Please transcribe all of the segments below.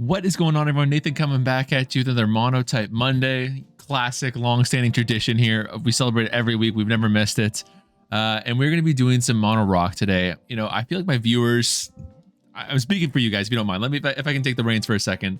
What is going on, everyone? Nathan coming back at you with another Monotype Monday. Classic, long-standing tradition here. We celebrate it every week. We've never missed it. And we're going to be doing some Mono Rock today. You know, I feel like my viewers... I'm speaking for you guys, if you don't mind. Let me, if I can take the reins for a second.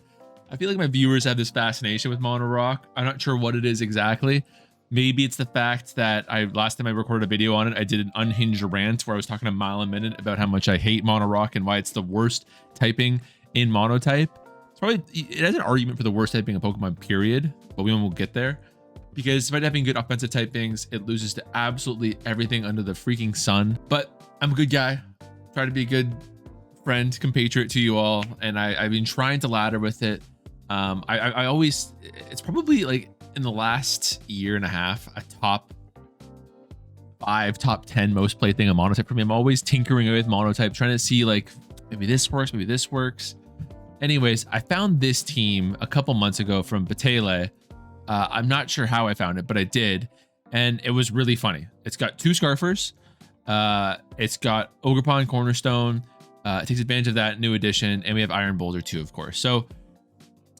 I feel like my viewers have this fascination with Mono Rock. I'm not sure what it is exactly. Maybe it's the fact that last time I recorded a video on it, I did an unhinged rant where I was talking a mile a minute about how much I hate Mono Rock and why it's the worst typing in Monotype. It's probably, it has an argument for the worst typing in Pokemon, period, but we won't get there. Because despite having good offensive typings, it loses to absolutely everything under the freaking sun. But I'm a good guy. Try to be a good friend, compatriot to you all, and I've been trying to ladder with it. I always, it's probably like in the last year and a half, a top 5, top 10 most played thing on Monotype for me. I'm always tinkering with Monotype, trying to see like, maybe this works, maybe this works. Anyways, I found this team a couple months ago from Batele. I'm not sure how I found it, but I did. And it was really funny. It's got 2 Scarfers. It's got Ogerpon-Cornerstone. It takes advantage of that new addition. And we have Iron Boulder too, of course. So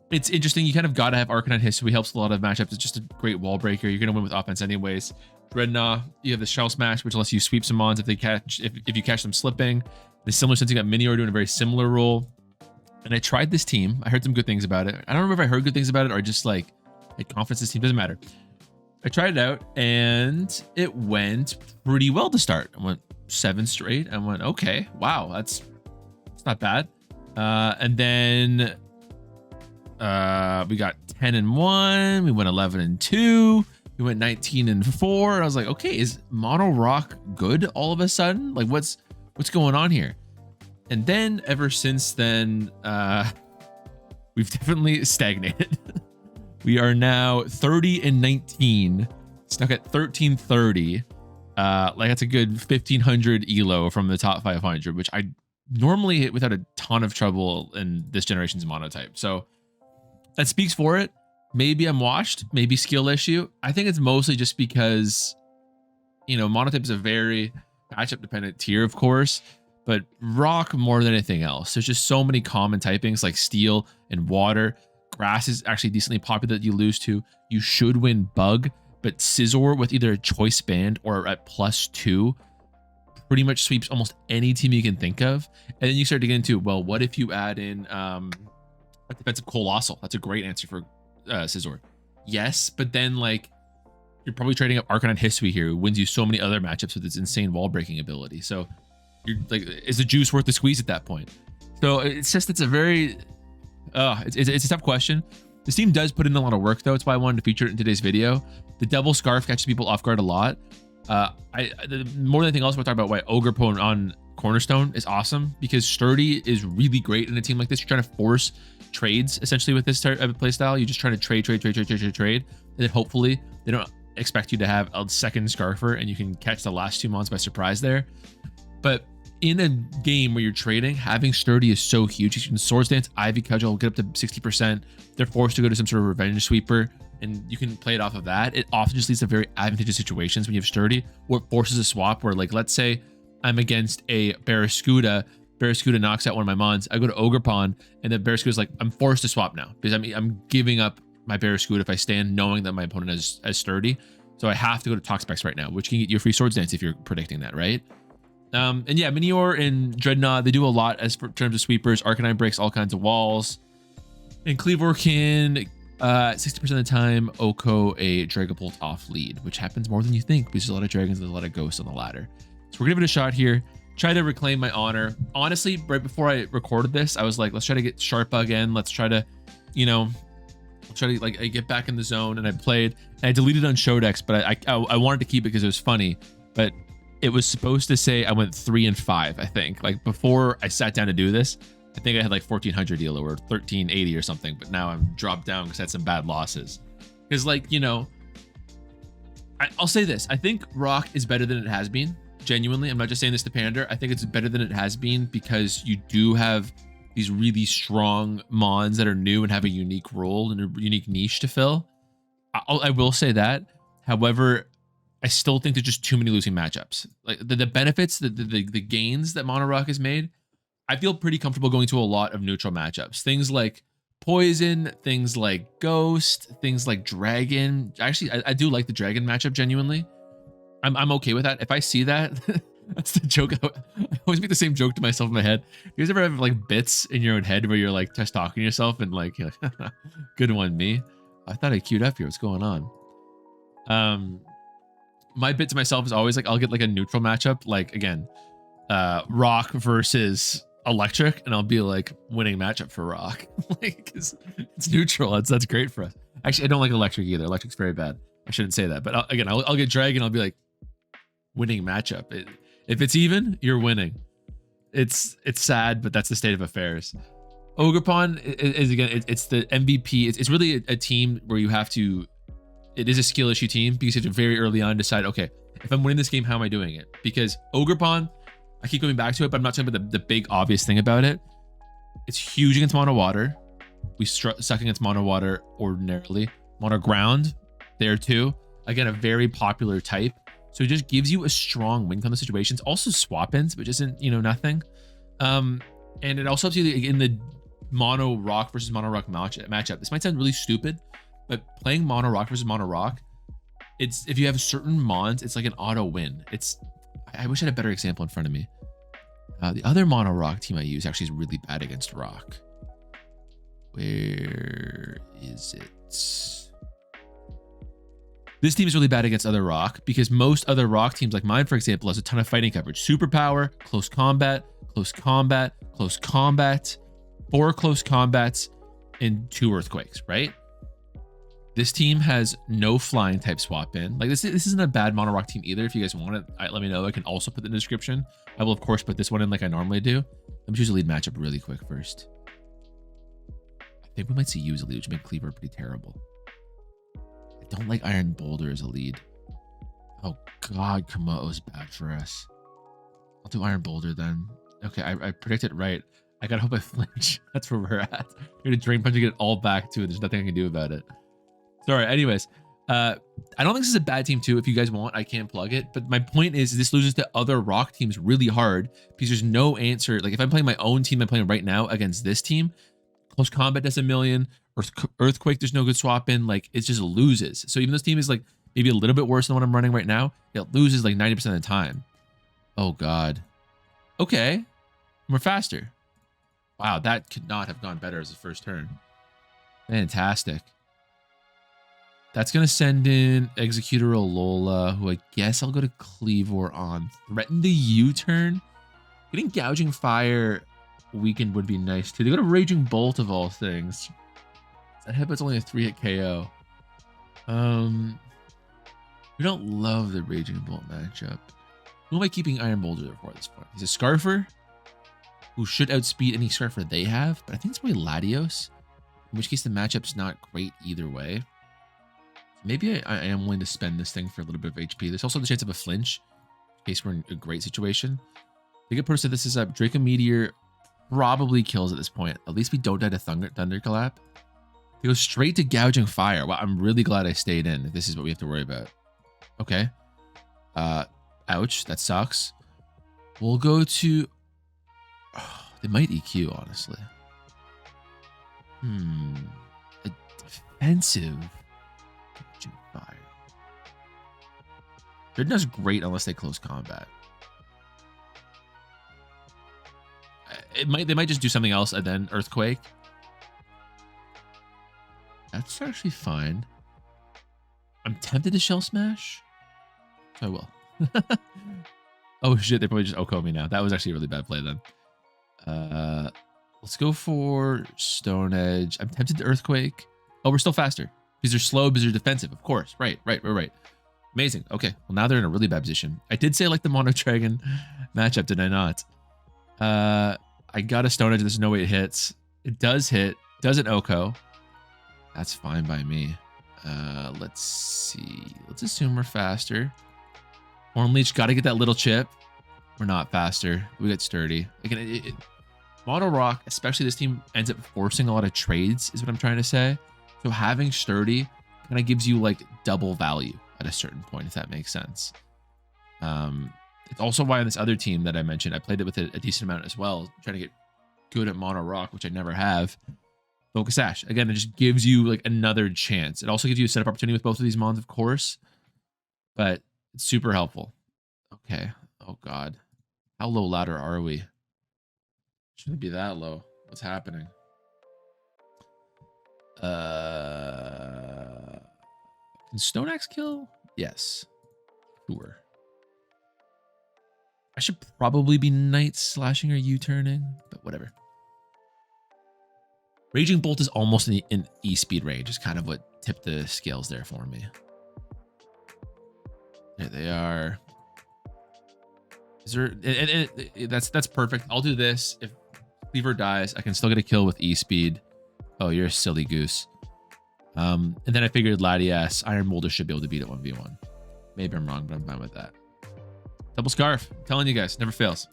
it's interesting. You kind of got to have Arcanine History. Helps a lot of matchups. It's just a great wall breaker. You're going to win with offense anyways. Dreadnought, you have the Shell Smash, which lets you sweep some mons if you catch them slipping. The similar sense, you got Minior doing a very similar role. And I tried this team. I heard some good things about it. I don't remember if I heard good things about it or just like confidence this team. Doesn't matter. I tried it out and it went pretty well to start. I went 7 straight. I went, okay, wow, it's not bad. And then we got 10-1. We went 11-2. We went 19-4. And I was like, okay, is Mono Rock good all of a sudden? Like, what's going on here? And then ever since then, we've definitely stagnated. We are now 30-19, stuck at 1330. Like that's a good 1500 elo from the top 500, which I normally hit without a ton of trouble in this generation's Monotype. So that speaks for it. Maybe I'm washed, maybe skill issue. I think it's mostly just because, you know, Monotype is a very matchup dependent tier, of course. But rock more than anything else. There's just so many common typings like steel and water. Grass is actually decently popular that you lose to. You should win bug, but Scizor with either a choice band or at +2 pretty much sweeps almost any team you can think of. And then you start to get into, well, what if you add in a defensive Colossal? That's a great answer for Scizor. Yes, but then like you're probably trading up Arcanine History here, who wins you so many other matchups with its insane wall breaking ability. So you're like, is the juice worth the squeeze at that point? So it's just, it's a very, it's a tough question. This team does put in a lot of work though. It's why I wanted to feature it in today's video. The double scarf catches people off guard a lot. More than anything else, we'll talk about why Ogerpon on Cornerstone is awesome, because Sturdy is really great in a team like this. You're trying to force trades essentially with this type of play style. You just try to trade, and then hopefully they don't expect you to have a second Scarfer and you can catch the last 2 mons by surprise there. But in a game where you're trading, having Sturdy is so huge. You can Swords Dance, Ivy Cudgel, get up to 60%. They're forced to go to some sort of revenge sweeper, and you can play it off of that. It often just leads to very advantageous situations when you have Sturdy, or it forces a swap where, like, let's say I'm against a Barraskewda. Barraskewda knocks out one of my mons. I go to Ogerpon, and then Barraskewda's like, I'm forced to swap now because I'm giving up my Barraskewda if I stand knowing that my opponent has Sturdy. So I have to go to Toxapex right now, which can get you a free Swords Dance if you're predicting that, right? And yeah, Minior and Dreadnought, they do a lot as for terms of sweepers. Arcanine breaks all kinds of walls. And Cleavor can, 60% of the time, Oko a Dragapult off lead, which happens more than you think because there's a lot of dragons and a lot of ghosts on the ladder. So we're gonna give it a shot here. Try to reclaim my honor. Honestly, right before I recorded this, I was like, let's try to get Sharpbug in. Let's try to, you know, try to like get back in the zone. And I played, and I deleted on Shodex, but I wanted to keep it because it was funny. But it was supposed to say I went 3-5, I think. Like before I sat down to do this, I think I had like 1400 elo or 1380 or something, but now I'm dropped down because I had some bad losses. Because, like, you know, I'll say this. I think Rock is better than it has been. Genuinely, I'm not just saying this to pander. I think it's better than it has been because you do have these really strong mons that are new and have a unique role and a unique niche to fill. I will say that. However, I still think there's just too many losing matchups. Like the benefits, the gains that Mono Rock has made, I feel pretty comfortable going to a lot of neutral matchups. Things like poison, things like ghost, things like dragon. Actually, I do like the dragon matchup genuinely. I'm okay with that. If I see that, that's the joke. I always make the same joke to myself in my head. You guys ever have like bits in your own head where you're like just talking to yourself and like, you're like good one, me. I thought I queued up here. What's going on? My bit to myself is always like I'll get like a neutral matchup, like again, rock versus electric, and I'll be like winning matchup for rock, like 'cause it's neutral. That's great for us. Actually, I don't like electric either. Electric's very bad. I shouldn't say that, but again, I'll get dragon. I'll be like winning matchup. If it's even, you're winning. It's sad, but that's the state of affairs. Ogerpon is again, it's the MVP. It's really a team where you have to. It is a skill issue team because you have to very early on decide, okay, if I'm winning this game, how am I doing it? Because Ogerpon, I keep going back to it, but I'm not talking about the big obvious thing about it. It's huge against mono water. We suck against mono water ordinarily. Mono ground, there too. Again, a very popular type. So it just gives you a strong win kind of situations. Also swap ins, which isn't, nothing. And it also helps you in the mono rock versus mono rock matchup. This might sound really stupid, but playing mono rock versus mono rock, it's if you have certain mons, it's like an auto win. I wish I had a better example in front of me. The other mono rock team I use actually is really bad against rock. Where is it? This team is really bad against other rock because most other rock teams, like mine, for example, has a ton of fighting coverage. Superpower, close combat, close combat, close combat, 4 close combats, and 2 earthquakes, right? This team has no flying type swap in. Like this isn't a bad mono rock team either. If you guys want it, let me know. I can also put it in the description. I will of course put this one in like I normally do. Let me choose a lead matchup really quick first. I think we might see you as a lead, which make Cleaver pretty terrible. I don't like Iron Boulder as a lead. Oh God, Komodo is bad for us. I'll do Iron Boulder then. Okay, I predicted right. I gotta hope I flinch. That's where we're at. We're gonna Drain Punch and get it all back too. There's nothing I can do about it. Sorry. Anyways, I don't think this is a bad team too. If you guys want, I can plug it. But my point is this loses to other rock teams really hard because there's no answer. Like if I'm playing my own team I'm playing right now against this team, close combat does a million, earthquake, there's no good swap in. Like it just loses. So even this team is like maybe a little bit worse than what I'm running right now, it loses like 90% of the time. Oh God. Okay. We're faster. Wow, that could not have gone better as a first turn. Fantastic. That's going to send in Executor Alola, who I guess I'll go to Cleavor on. Threaten the U-turn. Getting Gouging Fire weakened would be nice too. They got a Raging Bolt of all things. That headbutt's only a 3-hit KO. We don't love the Raging Bolt matchup. Who am I keeping Iron Boulder there for at this point? He's a Scarfer, who should outspeed any Scarfer they have, but I think it's probably Latios, in which case the matchup's not great either way. Maybe I am willing to spend this thing for a little bit of HP. There's also the chance of a flinch in case we're in a great situation. The good person this is up. Draco Meteor probably kills at this point. At least we don't die to Thunderclap. They go straight to Gouging Fire. Wow, I'm really glad I stayed in if this is what we have to worry about. Okay. Ouch, that sucks. We'll go to... Oh, they might EQ, honestly. A defensive... Fire. Dreadnought's great unless they close combat. They might just do something else and then Earthquake. That's actually fine. I'm tempted to Shell Smash. So I will. Oh shit, they probably just OHKO me now. That was actually a really bad play then. Let's go for Stone Edge. I'm tempted to Earthquake. Oh, we're still faster. Because they're slow, because they're defensive. Of course. Right. Amazing. Okay. Well, now they're in a really bad position. I did say I like the Mono Dragon matchup, did I not? I got a Stone Edge. There's no way it hits. It does hit. Doesn't OHKO. That's fine by me. Let's see. Let's assume we're faster. Horn Leech, got to get that little chip. We're not faster. We get sturdy. Again, Mono Rock, especially this team, ends up forcing a lot of trades, is what I'm trying to say. So having sturdy kind of gives you like double value at a certain point, if that makes sense. It's also why on this other team that I mentioned, I played it with a decent amount as well, trying to get good at Mono Rock, which I never have. Focus Ash. Again, it just gives you like another chance. It also gives you a setup opportunity with both of these mons, of course, but it's super helpful. Okay. Oh God. How low ladder are we? Shouldn't be that low. What's happening? Can Stone Axe kill? Yes. Sure. I should probably be Night Slashing or U-turning, but whatever. Raging Bolt is almost in E-speed range. Is kind of what tipped the scales there for me. There they are. Is there? That's perfect. I'll do this. If Cleaver dies, I can still get a kill with E-speed. Oh, you're a silly goose. And then I figured Latias, Iron Boulder should be able to beat it 1v1. Maybe I'm wrong, but I'm fine with that. Double Scarf. I'm telling you guys, never fails.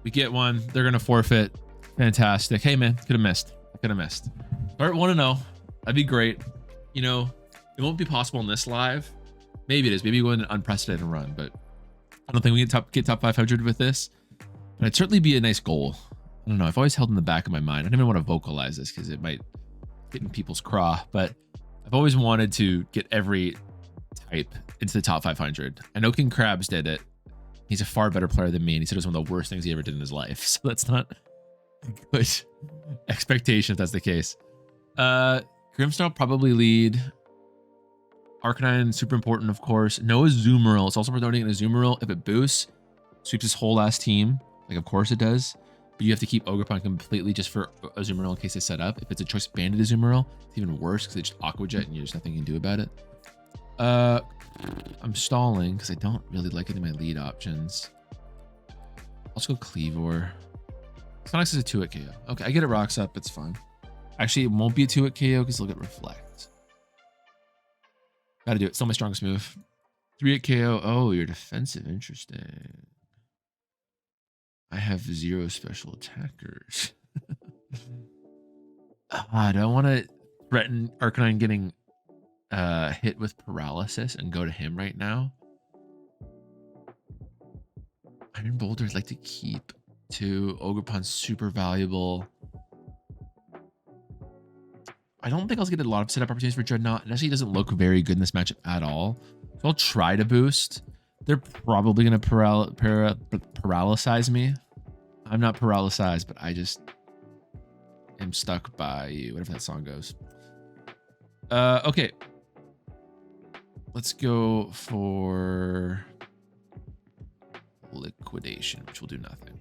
We get one. They're going to forfeit. Fantastic. Hey, man, could have missed. I could have missed. Start 1-0. That'd be great. You know, it won't be possible in this live. Maybe it is. Maybe we go in an unprecedented run, but I don't think we get top 500 with this. But it'd certainly be a nice goal. I don't know. I've always held in the back of my mind. I don't even want to vocalize this because it might get in people's craw, but I've always wanted to get every type into the top 500. I know King Krabs did it. He's a far better player than me, and he said it was one of the worst things he ever did in his life. So that's not a good expectation if that's the case. Grimstar probably lead. Arcanine, super important, of course. Noah's Zoomerl. It's also worth noting in a Zoomerl, if it boosts, sweeps his whole last team. Like, of course it does. But you have to keep Ogerpon completely just for a Zoomerl in case they set up. If it's a choice banded Azumarill, it's even worse because they just Aqua Jet and there's nothing you can do about it. I'm stalling because I don't really like any of my lead options. Let's go Cleavor. Sonics is a 2-hit KO. Okay, I get it rocks up. It's fine. Actually, it won't be a 2-hit KO because they'll get Reflect. Gotta do it. Still my strongest move. 3-hit KO. Oh, you're defensive. Interesting. I have 0 special attackers. I don't want to threaten Arcanine getting hit with paralysis and go to him right now. Iron Boulder I'd like to keep too. Ogerpon's super valuable. I don't think I'll get a lot of setup opportunities for Dreadnought. It actually doesn't look very good in this matchup at all. So I'll try to boost. They're probably going to paralyze me. I'm not paralyzed, but I just am stuck by you, whatever that song goes. Okay. Let's go for Liquidation, which will do nothing.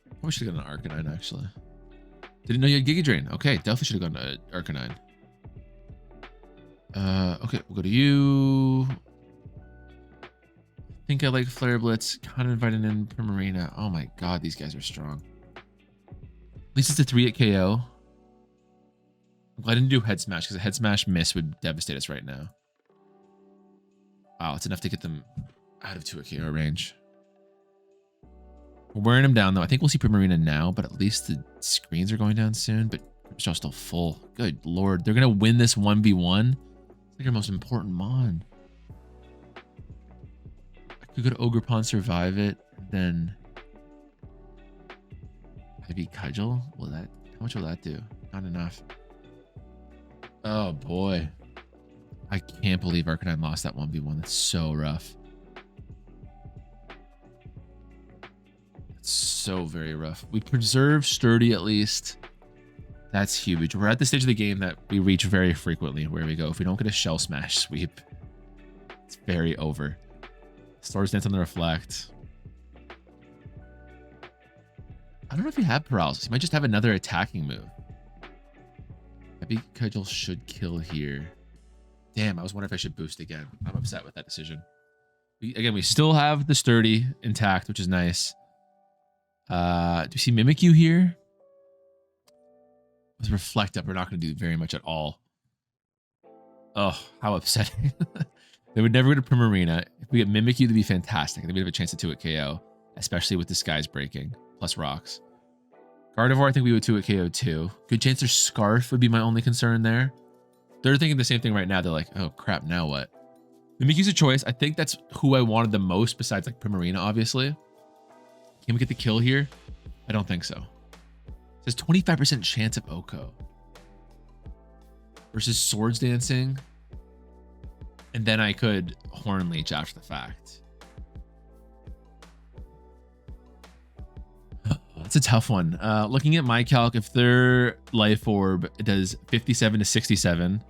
Probably should have gone to Arcanine, actually. Didn't know you had Giga Drain. Okay, definitely should have gone to Arcanine. Okay, we'll go to you. I think I like Flare Blitz. Kind of invited in Primarina. Oh my god, these guys are strong. At least it's a 3-hit KO. I'm glad I didn't do Head Smash because a Head Smash miss would devastate us right now. Wow, it's enough to get them out of 2-hit KO range. We're wearing them down though. I think we'll see Primarina now, but at least the screens are going down soon. But Grimstraw's still full. Good lord, they're gonna win this 1v1. It's like our most important mon. I could go to Ogerpon, survive it, then Heavy Cudgel. Will that? How much will that do? Not enough. Oh boy, I can't believe Arcanine lost that 1v1. That's so rough. So very rough. We preserve Sturdy at least. That's huge. We're at the stage of the game that we reach very frequently where we go. If we don't get a Shell Smash sweep, it's very over. Swords Dance on the Reflect. I don't know if you have paralysis. You might just have another attacking move. Heavy Cudgel should kill here. Damn, I was wondering if I should boost again. I'm upset with that decision. We still have the Sturdy intact, which is nice. Do you see Mimikyu here? With Reflect Up, we're not going to do very much at all. Oh, how upsetting. They would never go to Primarina. If we get Mimikyu, that'd be fantastic. Then we'd have a chance to 2-hit KO, especially with the skies breaking, plus rocks. Gardevoir, I think we would 2-hit KO too. Good chance their Scarf would be my only concern there. They're thinking the same thing right now. They're like, oh crap, now what? Mimikyu's a choice. I think that's who I wanted the most besides like Primarina, obviously. Can we get the kill here? I don't think so. There's 25% chance of Oko versus Swords Dancing. And then I could Horn Leech after the fact. That's a tough one. Looking at my calc, if their Life Orb, it does 57 to 67.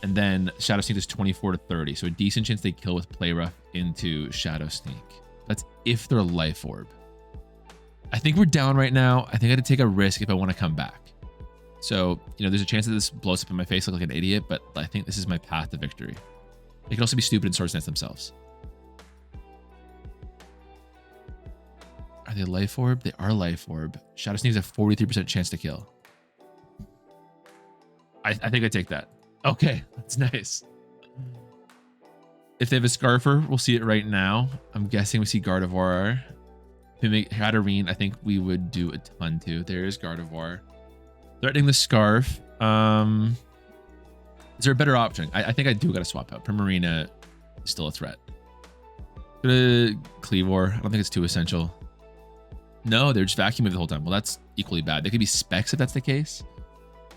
And then Shadow Sneak does 24 to 30. So a decent chance they kill with Play Rough into Shadow Sneak. That's if they're Life Orb. I think we're down right now. I think I had to take a risk if I want to come back. So, you know, there's a chance that this blows up in my face, look like an idiot, but I think this is my path to victory. They could also be stupid and Swords Dance themselves. Are they Life Orb? They are Life Orb. Shadow Sneak has a 43% chance to kill. I think I take that. Okay, that's nice. If they have a Scarfer, we'll see it right now. I'm guessing we see Gardevoir. If we make Hatterene, I think we would do a ton too. There's Gardevoir. Threatening the Scarf. Is there a better option? I think I do gotta swap out. Primarina is still a threat. Gonna Cleavor. I don't think it's too essential. No, they're just vacuuming the whole time. Well, that's equally bad. They could be Specs if that's the case.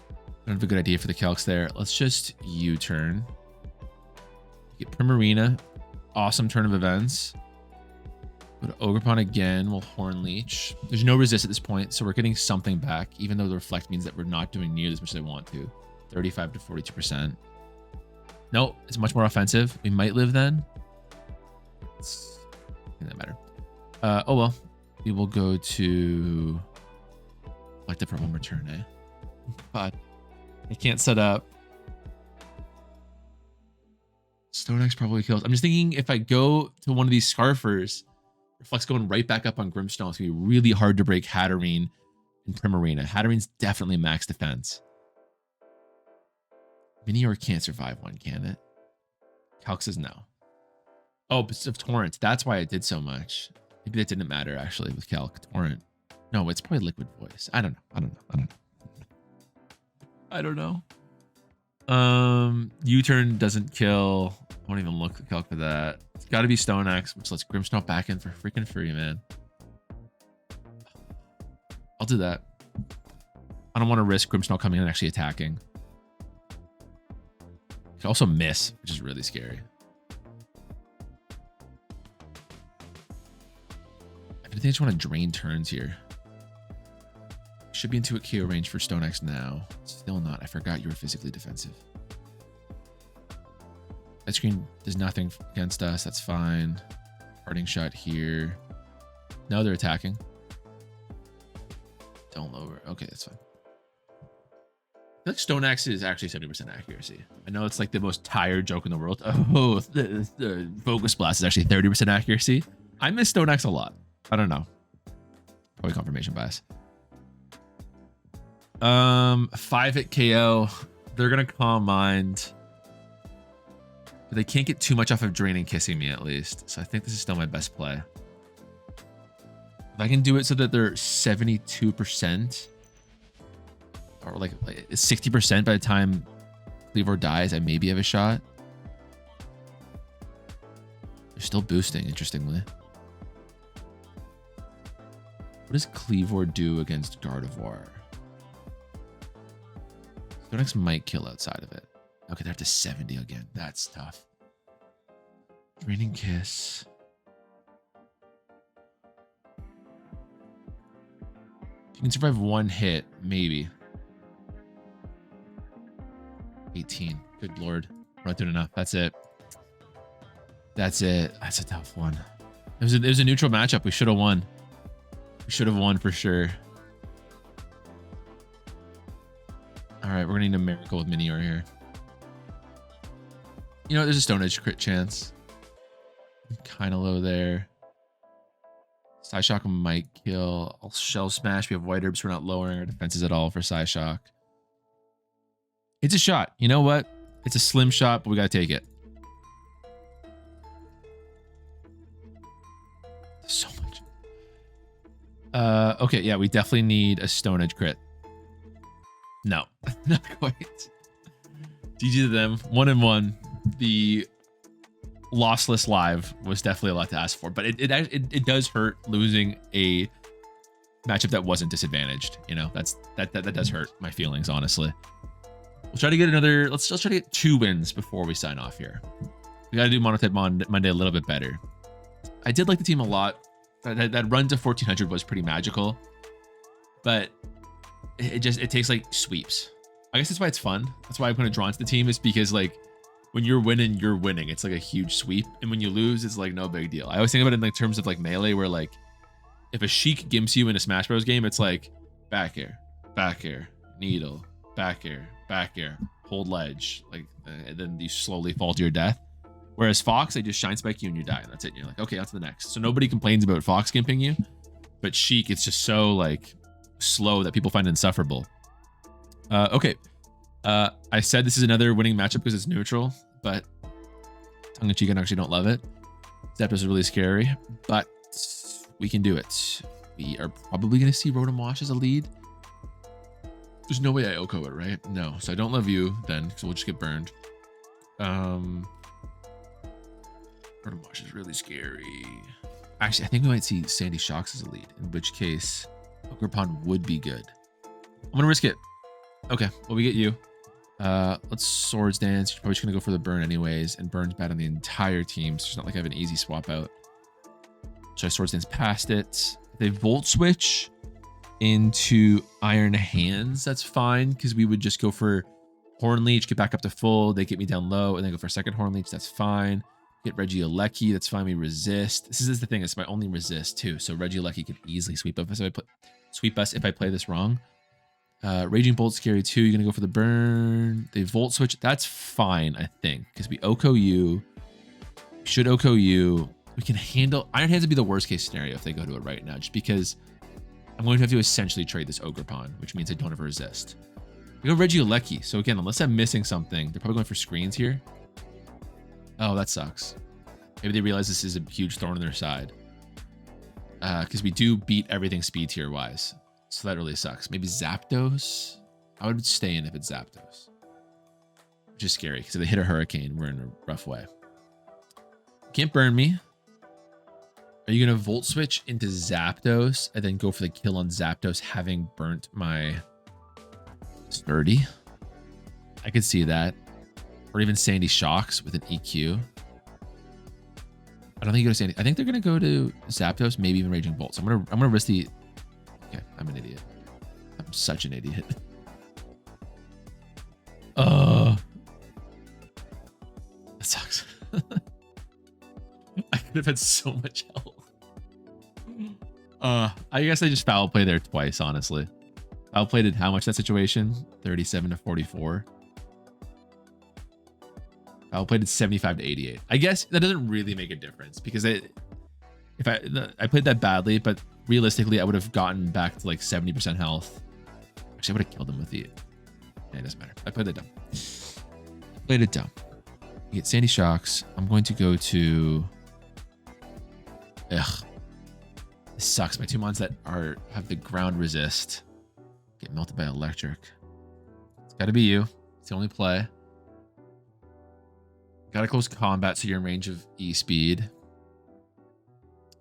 I don't have a good idea for the calcs there. Let's just U-turn. Get Primarina. Awesome turn of events. Go to Ogerpon again. We'll Horn Leech. There's no resist at this point, so we're getting something back, even though the Reflect means that we're not doing nearly as much as I want to. 35 to 42%. No, it's much more offensive. We might live then. It doesn't matter. Oh well. We will go to Reflective for one more turn, eh? But I can't set up. Stonex probably kills. I'm just thinking if I go to one of these Scarfers, Reflect's going right back up on Grimmstone. It's going to be really hard to break Hatterene and Primarina. Hatterene's definitely max defense. Minior can't survive one, can it? Calc says no. Oh, but of Torrent. That's why I did so much. Maybe that didn't matter actually with Calc. Torrent. No, it's probably Liquid Voice. I don't know. U-turn doesn't kill. I won't even look at Calc for that. It's got to be Stonex, which lets Grimmsnarl back in for freaking free, man. I'll do that. I don't want to risk Grimmsnarl coming in and actually attacking. Could also miss, which is really scary. I think I just want to drain turns here. Should be into a KO range for Stonex now. Still not. I forgot you were physically defensive. That screen does nothing against us. That's fine. Parting shot here. No, they're attacking. Don't lower. Okay, that's fine. I feel like Stonex is actually 70% accuracy. I know it's like the most tired joke in the world. Oh, the Focus Blast is actually 30% accuracy. I miss Stonex a lot. I don't know. Probably confirmation bias. 5-hit KO. They're gonna Calm Mind. But they can't get too much off of draining kissing me at least. So I think this is still my best play. If I can do it so that they're 72% or like 60% by the time Cleavor dies, I maybe have a shot. They're still boosting, interestingly. What does Cleavor do against Gardevoir? Stonex might kill outside of it. Okay, they're up to 70 again. That's tough. Draining Kiss. If you can survive one hit, maybe. 18. Good lord. We're not doing enough. That's it. That's it. That's a tough one. It was a neutral matchup. We should have won. We should have won for sure. All right, we're gonna need a miracle with Minior here. You know, there's a Stone Edge crit chance. Kind of low there. Psyshock might kill. I'll Shell Smash. We have White Herbs. We're not lowering our defenses at all for Psyshock. It's a shot. You know what? It's a slim shot, but we gotta take it. So much. Okay, yeah, we definitely need a Stone Edge crit. No, not quite. GG to them. 1-1. The lossless live was definitely a lot to ask for, but it does hurt losing a matchup that wasn't disadvantaged. You know, that does hurt my feelings, honestly. We'll try to get another. Let's try to get 2 wins before we sign off here. We got to do Monotype Monday a little bit better. I did like the team a lot. That run to 1400 was pretty magical, but it takes like sweeps. I guess that's why it's fun. That's why I'm kind of drawn to the team, is because like when you're winning, you're winning. It's like a huge sweep, and when you lose, it's like no big deal. I always think about it in like terms of like melee, where like if a Sheik gimps you in a Smash Bros game, it's like back air, needle, back air, hold ledge, like and then you slowly fall to your death. Whereas Fox, they just shine spike you and you die, and that's it. And you're like, okay, on to the next. So nobody complains about Fox gimping you, but Sheik, it's just so like slow that people find it insufferable. Okay. I said this is another winning matchup because it's neutral, but tongue in cheek, I actually don't love it. Zapdos is really scary, but we can do it. We are probably going to see Rotom Wash as a lead. There's no way I OHKO it, right? No. So I don't love you then, because we'll just get burned. Rotom Wash is really scary. Actually, I think we might see Sandy Shocks as a lead, in which case Ogerpon would be good. I'm going to risk it. Okay, well, we get you. Let's Swords Dance. You're probably just going to go for the burn anyways, and burn's bad on the entire team, so it's not like I have an easy swap out. So I Swords Dance past it. They Volt Switch into Iron Hands. That's fine, because we would just go for Horn Leech, get back up to full. They get me down low, and then go for a second Horn Leech. That's fine. Get Regieleki. That's fine. We resist. This is the thing. It's my only resist too. So Regieleki could easily sweep us if I play this wrong. Raging Bolt scary too. You're gonna go for the burn. They Volt Switch. That's fine, I think, because we OHKO you. We should OHKO you. We can handle Iron Hands would be the worst case scenario if they go to it right now, just because I'm going to have to essentially trade this Ogerpon, which means I don't have a resist. We go Regieleki. So again, unless I'm missing something, they're probably going for screens here. Oh, that sucks. Maybe they realize this is a huge thorn on their side. Because we do beat everything speed tier wise. So that really sucks. Maybe Zapdos? I would stay in if it's Zapdos. Which is scary, because if they hit a Hurricane, we're in a rough way. Can't burn me. Are you going to Volt Switch into Zapdos and then go for the kill on Zapdos having burnt my Sturdy? I could see that. Or even Sandy Shocks with an EQ. I don't think you go to Sandy. I think they're gonna go to Zapdos, maybe even Raging Bolt. So I'm gonna risk the. Okay, I'm an idiot. I'm such an idiot. That sucks. I could have had so much health. I guess I just foul play there twice, honestly. Foul play did how much that situation? 37 to 44. Foul play did 75 to 88. I guess that doesn't really make a difference, because I played that badly, but realistically I would have gotten back to like 70% health. Actually, I would have killed him with the. Yeah, it doesn't matter. I played it dumb. Played it dumb. You get Sandy Shocks. I'm going to go to. Ugh. This sucks. My 2 mons that have the ground resist get melted by electric. It's got to be you. It's the only play. Got a close combat, so you're in range of E speed.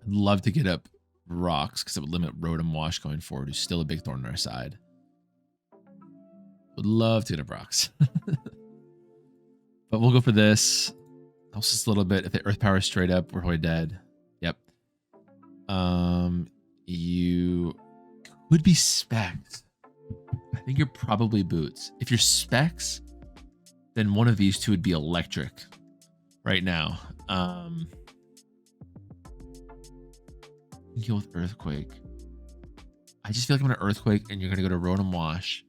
I'd love to get up rocks, because it would limit Rotom Wash going forward, who's still a big thorn on our side. Would love to get up rocks. But we'll go for this. Helps us a little bit. If they Earth Power straight up, we're probably dead. Yep. You could be Specs. I think you're probably Boots. If you're Specs, then one of these two would be electric right now. Deal with Earthquake. I just feel like I'm going to Earthquake, and you're going to go to Rotom Wash.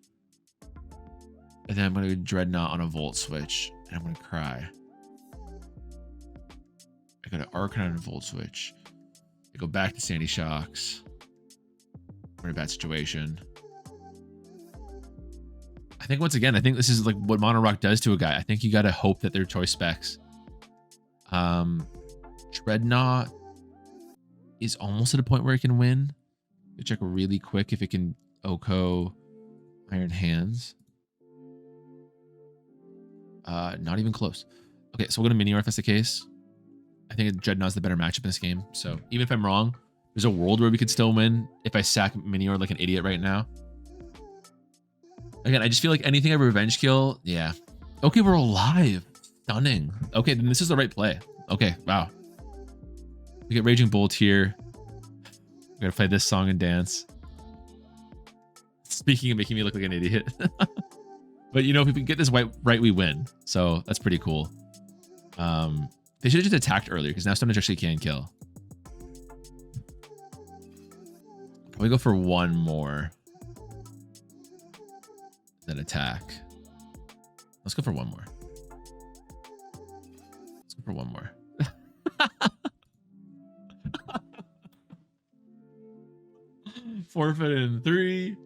And then I'm going to go Dreadnought on a Volt Switch, and I'm going to cry. I go to Arcanine and Volt Switch. I go back to Sandy Shocks. We're in a bad situation. I think once again, I think this is like what Mono Rock does to a guy. I think you got to hope that they're choice specs. Dreadnought is almost at a point where it can win. You check really quick if it can OHKO Iron Hands. Not even close. Okay, so we're going to Mini-Earth if that's the case. I think Dreadnought's the better matchup in this game. So even if I'm wrong, There's a world where we could still win if I sack Minior like an idiot right now. Again, I just feel like anything I revenge kill, yeah. Okay, we're alive. Stunning. Okay, then this is the right play. Okay, wow. We get Raging Bolt here. We're gonna play this song and dance. Speaking of making me look like an idiot. But you know, if we get this right, we win. So that's pretty cool. They should have just attacked earlier because now Stunner actually can kill. We go for one more. Then attack. Let's go for one more. Let's go for one more. Forfeit in 3,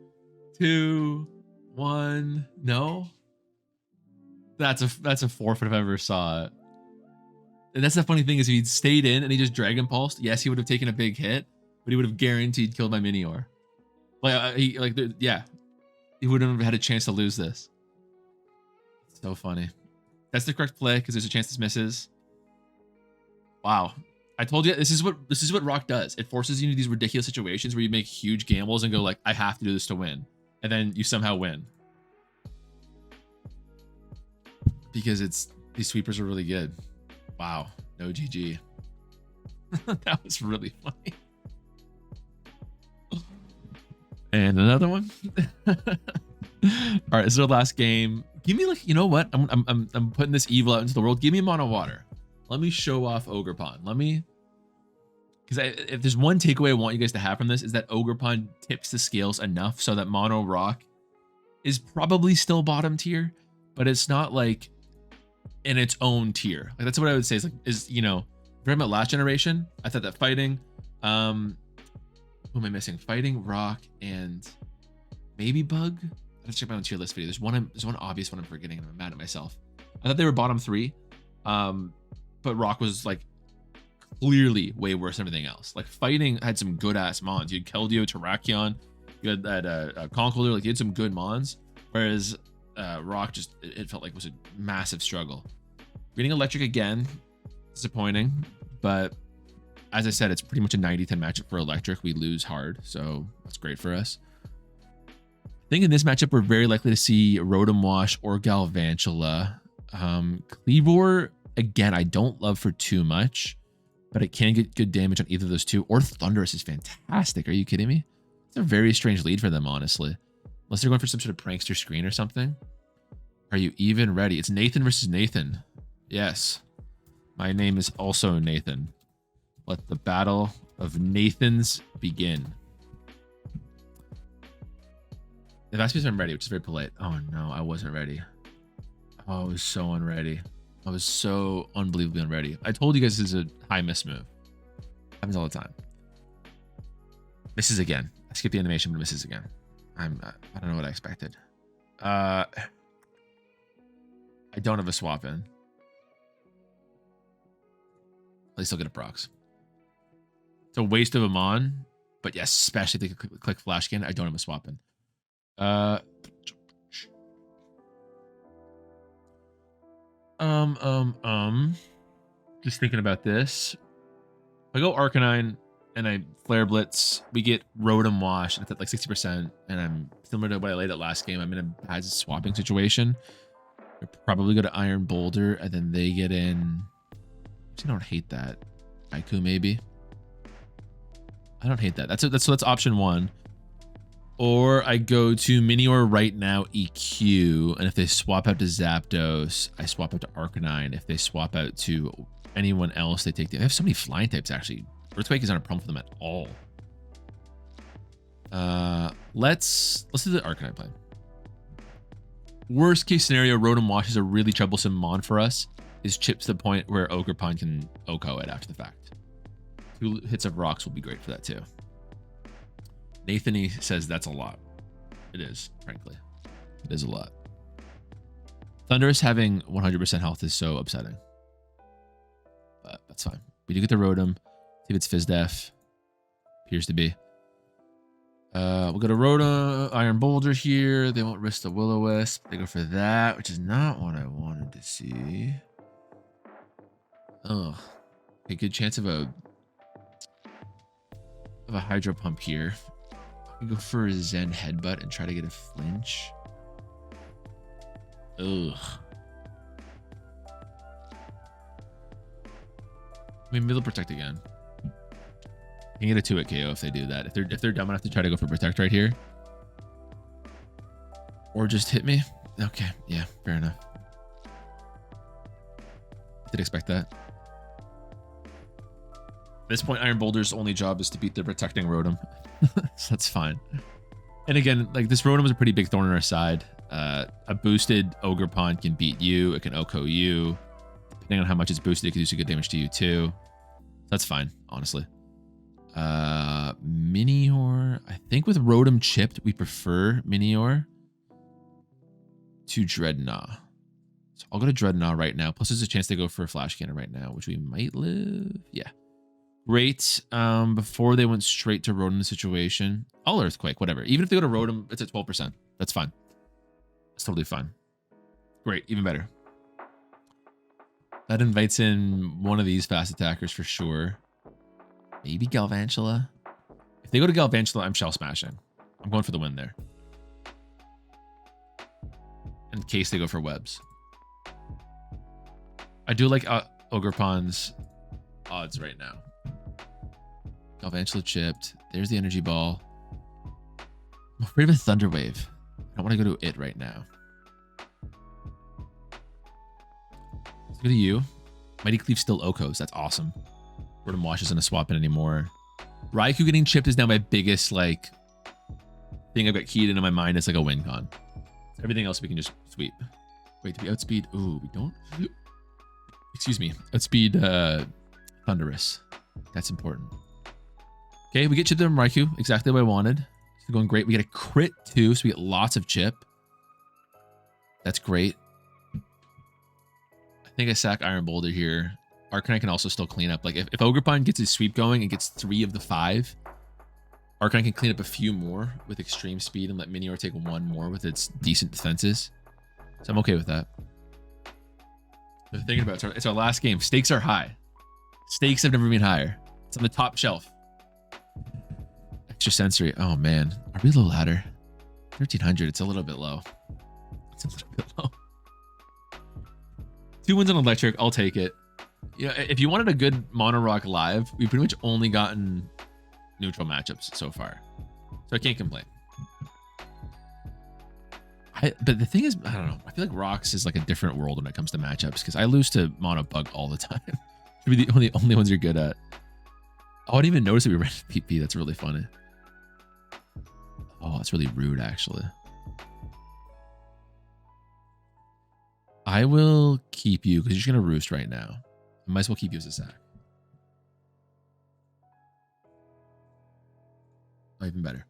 2, 1. No. That's a forfeit if I ever saw it. And that's the funny thing is if he'd stayed in and he just Dragon Pulsed, yes, he would have taken a big hit, but he would have guaranteed killed my Minior. Yeah. He wouldn't have had a chance to lose this. So funny. That's the correct play because there's a chance this misses. Wow. I told you this is what Rock does. It forces you into these ridiculous situations where you make huge gambles and go like, I have to do this to win. And then you somehow win. Because these sweepers are really good. Wow. No GG. That was really funny. And another one. All right, this is our last game. Give me like, you know what? I'm putting this evil out into the world. Give me Mono Water. Let me show off Ogerpon. Because if there's one takeaway I want you guys to have from this is that Ogerpon tips the scales enough so that Mono Rock is probably still bottom tier, but it's not like in its own tier. Like that's what I would say is you know, very much last generation. I thought that fighting, who am I missing? Fighting, Rock, and maybe Bug. Let's check my own tier list video. There's one obvious one I'm forgetting, and I'm mad at myself. I thought they were bottom 3, but Rock was like clearly way worse than everything else. Like fighting had some good ass mons. You had Keldeo, Terrakion, you had that Conkeldurr. Like you had some good mons, whereas Rock just it felt like it was a massive struggle. Getting Electric again, disappointing, but as I said, it's pretty much a 90-10 matchup for Electric. We lose hard, so that's great for us. I think in this matchup, we're very likely to see Rotom Wash or Galvantula. Kleavor, again, I don't love for too much, but it can get good damage on either of those two. Or Thundurus is fantastic. Are you kidding me? It's a very strange lead for them, honestly. Unless they're going for some sort of prankster screen or something. Are you even ready? It's Nathan versus Nathan. Yes. My name is also Nathan. Let the battle of Nathans begin. They've asked me if I'm ready, which is very polite. Oh no, I wasn't ready. Oh, I was so unready. I was so unbelievably unready. I told you guys this is a high miss move. Happens all the time. Misses again. I skipped the animation, but misses again. I don't know what I expected. I don't have a swap in. At least I'll get a procs. It's a waste of a mon, but yes, especially if they click flash scan. I don't have a swap in. Just thinking about this. If I go Arcanine and I Flare Blitz, we get Rotom Wash and it's at like 60%, and I'm similar to what I laid out last game. I'm in a bad swapping situation. I probably go to Iron Boulder and then they get in. I don't hate that. Haiku maybe. I don't hate that. That's option 1. Or I go to Minior right now EQ, and if they swap out to Zapdos, I swap out to Arcanine. If they swap out to anyone else, they take. They have so many flying types actually. Earthquake is not a problem for them at all. Let's do the Arcanine plan. Worst case scenario, Rotom Wash is a really troublesome mon for us. Is chipped to the point where Ogerpon can OHKO it after the fact. 2 hits of rocks will be great for that too. Nathany says that's a lot. It is, frankly. It is a lot. Thundurus having 100% health is so upsetting. But that's fine. We do get the Rotom. See if it's Fizdef. Appears to be. We'll go to Rotom, Iron Boulder here. They won't risk the Will-O-Wisp. They go for that, which is not what I wanted to see. Oh. A good chance of a of a Hydro Pump here. I can go for a Zen Headbutt and try to get a flinch. Ugh. I mean, maybe they'll protect again. I can get a 2-hit KO if they do that. If they're dumb enough to try to go for protect right here. Or just hit me. Okay, yeah, fair enough. Did expect that. At this point, Iron Boulder's only job is to beat the protecting Rotom. So that's fine. And again, like this Rotom is a pretty big thorn in our side. A boosted Ogerpon can beat you. It can OHKO you. Depending on how much it's boosted, it can do some good damage to you too. That's fine, honestly. Minior. I think with Rotom chipped, we prefer Minior to Dreadnought. So I'll go to Dreadnought right now. Plus there's a chance to go for a Flash Cannon right now, which we might live. Yeah. Great. Before they went straight to Rotom situation. I'll Earthquake, whatever. Even if they go to Rotom, it's at 12%. That's fine. That's totally fine. Great, even better. That invites in one of these fast attackers for sure. Maybe Galvantula. If they go to Galvantula, I'm Shell Smashing. I'm going for the win there. In case they go for webs. I do like Ogerpon's odds right now. Galvantula chipped. There's the energy ball. I'm afraid of a Thunder Wave. I don't want to go to it right now. Let's go to you. Mighty Cleave still OHKOs. That's awesome. Rotom Wash isn't a swap in anymore. Raikou getting chipped is now my biggest like thing I've got keyed into my mind. It's like a win con. Everything else we can just sweep. Wait, do we outspeed? Ooh, we don't. Excuse me. Outspeed Thunderous. That's important. Okay, we get chipped from Raikou. Exactly what I wanted. It's going great. We get a crit too, so we get lots of chip. That's great. I think I sack Iron Boulder here. Arcanine can also still clean up. Like if Ogerpon gets his sweep going and gets 3 of the 5, Arcanine can clean up a few more with extreme speed and let Minior take 1 more with its decent defenses. So I'm okay with that. But thinking about it, it's our last game. Stakes are high. Stakes have never been higher. It's on the top shelf. Extra sensory. Oh man, are we low ladder? 1300. It's a little bit low. It's a little bit low. 2 wins on electric. I'll take it. You know, if you wanted a good Mono Rock live, we've pretty much only gotten neutral matchups so far, so I can't complain. But the thing is, I don't know. I feel like Rocks is like a different world when it comes to matchups because I lose to Mono Bug all the time. Should be the only ones you're good at. Oh, I didn't even notice that we ran PP. That's really funny. Oh, that's really rude, actually. I will keep you because you're just gonna roost right now. I might as well keep you as a sack. Oh, even better.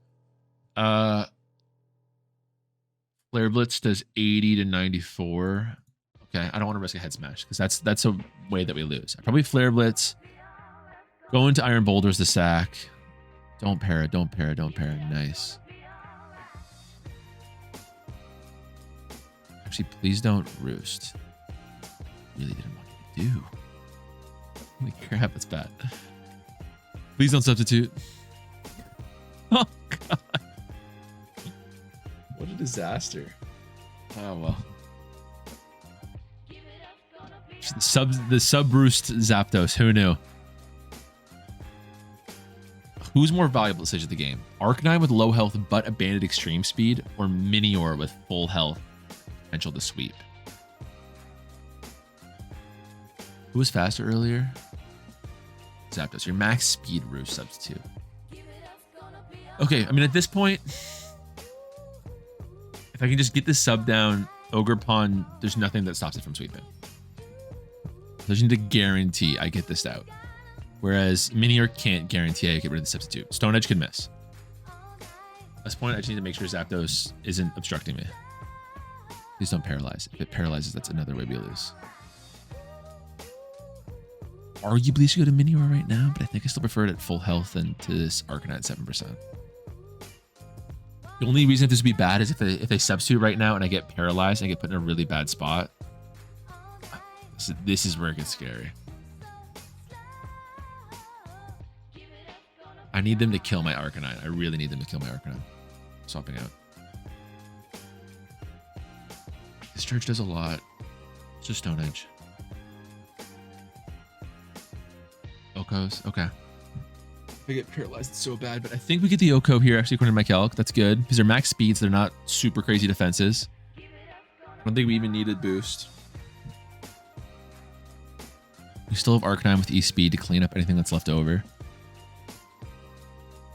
Flare Blitz does 80 to 94. Okay, I don't want to risk a head smash because that's a way that we lose. I probably Flare Blitz. Go into Iron Boulders the sack. Don't para, don't para, don't para. Nice. Actually, please don't roost. Really didn't want you to do. Holy crap, that's bad. Please don't substitute. Oh god. What a disaster. Oh well. The sub roost Zapdos, who knew? Who's more valuable at the stage of the game? Arcanine with low health but a banded extreme speed, or Minior with full health potential to sweep? Who was faster earlier? Zapdos, your max speed roost substitute. Okay, I mean at this point, if I can just get this sub down, Ogerpon, there's nothing that stops it from sweeping. I just need to guarantee I get this out. Whereas Minior can't guarantee I get rid of the substitute. Stone Edge can miss. At this point, I just need to make sure Zapdos isn't obstructing me. Please don't paralyze. If it paralyzes, that's another way we lose. Arguably, I should go to Minior right now, but I think I still prefer it at full health than to this Arcanine at 7%. The only reason this would be bad is if they substitute right now and I get paralyzed, I get put in a really bad spot. This is where it gets scary. I need them to kill my Arcanine. I really need them to kill my Arcanine. Swapping out. This church does a lot. It's just Stone Edge. Okos. Okay. I get paralyzed so bad, but I think we get the Oko here actually according to my calc. That's good because they're max speeds. They're not super crazy defenses. I don't think we even needed boost. We still have Arcanine with E-Speed to clean up anything that's left over.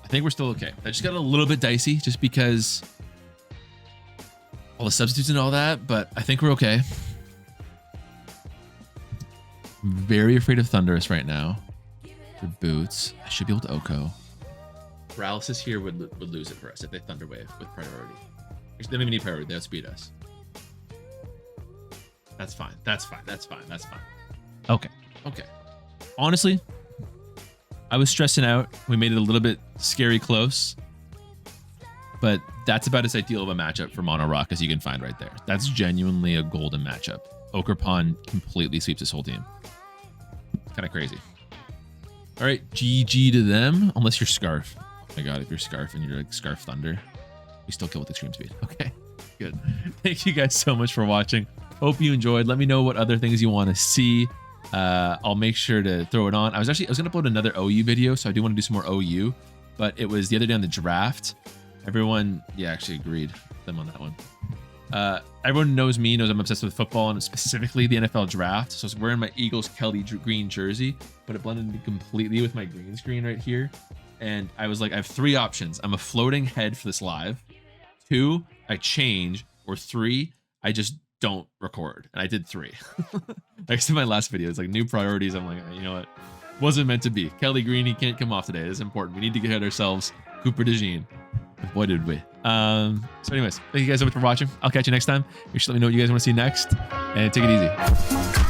I think we're still okay. I just got a little bit dicey just because all the substitutes and all that, but I think we're okay. I'm very afraid of Thunderous right now. For boots, I should be able to Oko. Paralysis here would lose it for us if they Thunder Wave with priority. They don't even need priority, they'll speed us. That's fine. That's fine. That's fine. That's fine. Okay. Okay. Honestly, I was stressing out. We made it a little bit scary close. But that's about as ideal of a matchup for Mono Rock as you can find right there. That's genuinely a golden matchup. Ogerpon completely sweeps this whole team. It's kind of crazy. All right, GG to them. Unless you're Scarf. Oh my god, if you're Scarf and you're like Scarf Thunder, we still kill with extreme speed. Okay, good. Thank you guys so much for watching. Hope you enjoyed. Let me know what other things you want to see. I'll make sure to throw it on. I was gonna upload another OU video, so I do want to do some more OU, but it was the other day on the draft. Everyone, yeah, actually agreed with them on that one. Everyone knows me, knows I'm obsessed with football and specifically the NFL draft. So I was wearing my Eagles Kelly green jersey, but it blended completely with my green screen right here. And I was like, I have 3 options. I'm a floating head for this live. 2, I change, or 3, I just don't record. And I did 3. Next to my last video, it's like new priorities. I'm like, you know what? Wasn't meant to be. Kelly Green, he can't come off today. It's important. We need to get ourselves Cooper DeJean. Boy, did we. So anyways, thank you guys so much for watching. I'll catch you next time. You should let me know what you guys want to see next, and take it easy.